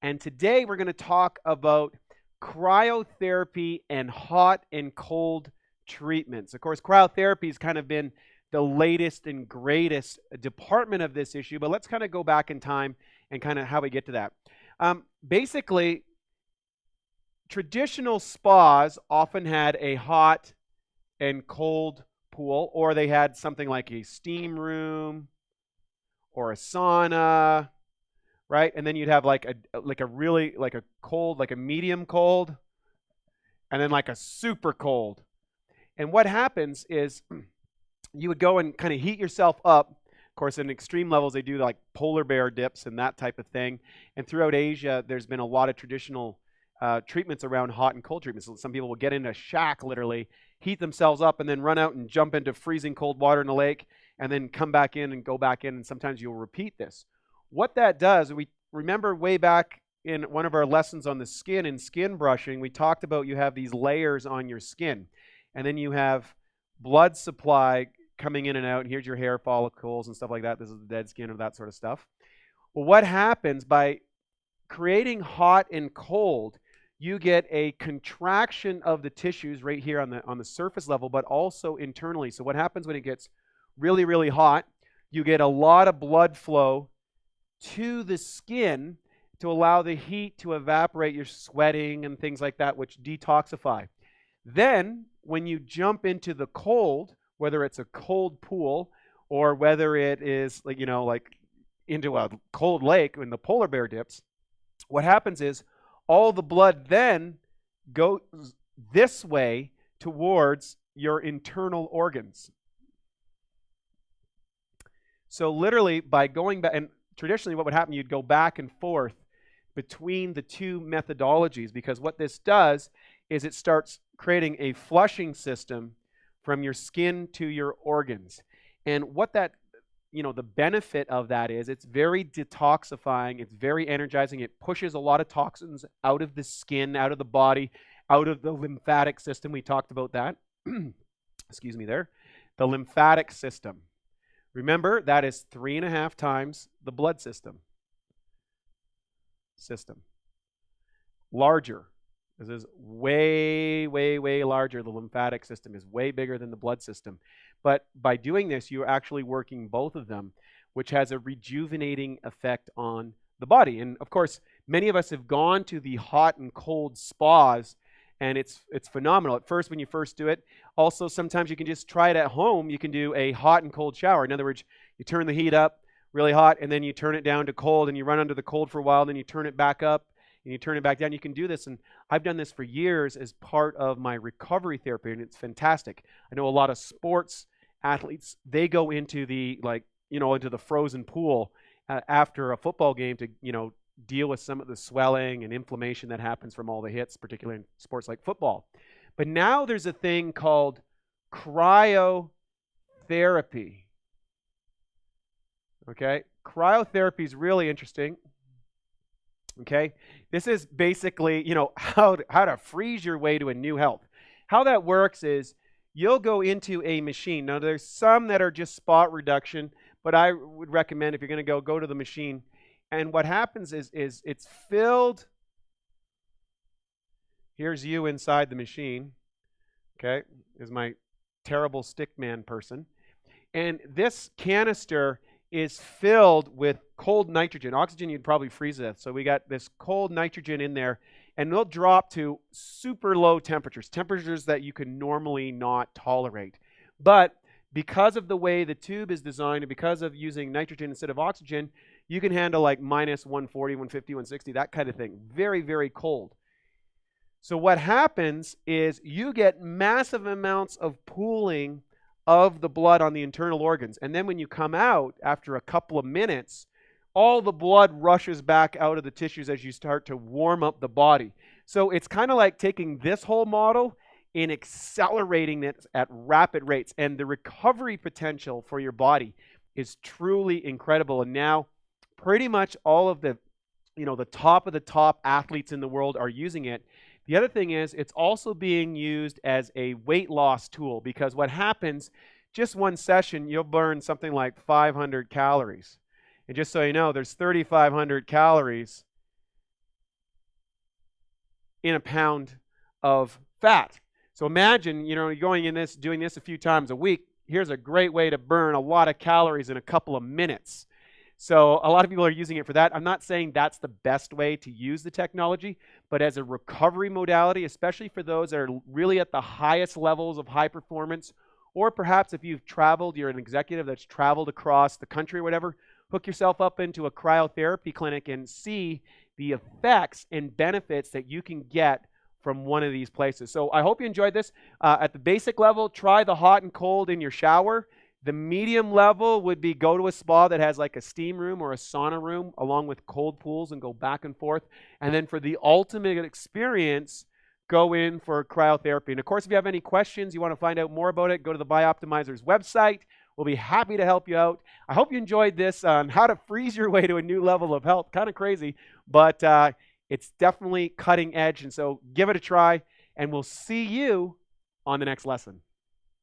And today we're going to talk about cryotherapy and hot and cold treatments. Of course, cryotherapy has kind of been the latest and greatest department of this issue, but let's kind of go back in time and kind of how we get to that. Basically, traditional spas often had a hot and cold pool, or they had something like a steam room or a sauna, right? And then you'd have like a really like a cold, like a medium cold, and then like a super cold. And what happens is you would go and kind of heat yourself up. Of course, in extreme levels, they do like polar bear dips and that type of thing. And throughout Asia, there's been a lot of traditional treatments around hot and cold treatments. So some people will get in a shack, literally, heat themselves up, and then run out and jump into freezing cold water in the lake, and then come back in and go back in. And sometimes you'll repeat this. What that does, we remember way back in one of our lessons on the skin and skin brushing, we talked about you have these layers on your skin, and then you have blood supply coming in and out, and here's your hair follicles and stuff like that. This is the dead skin or that sort of stuff. Well, what happens by creating hot and cold, you get a contraction of the tissues right here on the surface level, but also internally. So what happens when it gets really, really hot, you get a lot of blood flow to the skin to allow the heat to evaporate your sweating and things like that, which detoxify. Then, when you jump into the cold, whether it's a cold pool or whether it is like, like into a cold lake in the polar bear dips, what happens is all the blood then goes this way towards your internal organs. So literally by going back, and traditionally what would happen, you'd go back and forth between the two methodologies, because what this does is it starts creating a flushing system from your skin to your organs. And what that, the benefit of that is it's very detoxifying, it's very energizing, it pushes a lot of toxins out of the skin, out of the body, out of the lymphatic system. We talked about that. Excuse me there. The lymphatic system. Remember, that is 3.5 times the blood system. Larger. This is way, way, way larger. The lymphatic system is way bigger than the blood system. But by doing this, you're actually working both of them, which has a rejuvenating effect on the body. And of course, many of us have gone to the hot and cold spas, and it's phenomenal. At first, when you first do it, also sometimes you can just try it at home. You can do a hot and cold shower. In other words, you turn the heat up really hot, and then you turn it down to cold, and you run under the cold for a while, then you turn it back up, and you turn it back down. You can do this, and I've done this for years as part of my recovery therapy, and it's fantastic. I know a lot of sports athletes, they go into the into the frozen pool after a football game to deal with some of the swelling and inflammation that happens from all the hits, particularly in sports like football. But now there's a thing called cryotherapy. Okay, cryotherapy is really interesting. Okay, this is basically, how to freeze your way to a new health. How that works is you'll go into a machine. Now, there's some that are just spot reduction, but I would recommend if you're going to go to the machine. And what happens is it's filled. Here's you inside the machine. Okay, is my terrible stickman person. And this canister is filled with cold nitrogen. Oxygen, you'd probably freeze to death. So we got this cold nitrogen in there, and they'll drop to super low temperatures that you can normally not tolerate. But because of the way the tube is designed and because of using nitrogen instead of oxygen, you can handle like minus 140, 150, 160, that kind of thing. Very, very cold. So what happens is you get massive amounts of pooling of the blood on the internal organs. And then when you come out after a couple of minutes, all the blood rushes back out of the tissues as you start to warm up the body. So it's kind of like taking this whole model and accelerating it at rapid rates. And the recovery potential for your body is truly incredible. And now pretty much all of the, the top of the top athletes in the world are using it. The other thing is it's also being used as a weight loss tool, because what happens, just one session, you'll burn something like 500 calories. And just so you know, there's 3,500 calories in a pound of fat. So imagine, you're going in this, doing this a few times a week. Here's a great way to burn a lot of calories in a couple of minutes. So a lot of people are using it for that. I'm not saying that's the best way to use the technology, but as a recovery modality, especially for those that are really at the highest levels of high performance, or perhaps if you've traveled, you're an executive that's traveled across the country or whatever, hook yourself up into a cryotherapy clinic and see the effects and benefits that you can get from one of these places. So I hope you enjoyed this. At the basic level, try the hot and cold in your shower. The medium level would be go to a spa that has like a steam room or a sauna room along with cold pools and go back and forth. And then for the ultimate experience, go in for cryotherapy. And of course, if you have any questions, you want to find out more about it, go to the BiOptimizers website. We'll be happy to help you out. I hope you enjoyed this on how to freeze your way to a new level of health. Kind of crazy, but it's definitely cutting edge. And so give it a try, and we'll see you on the next lesson.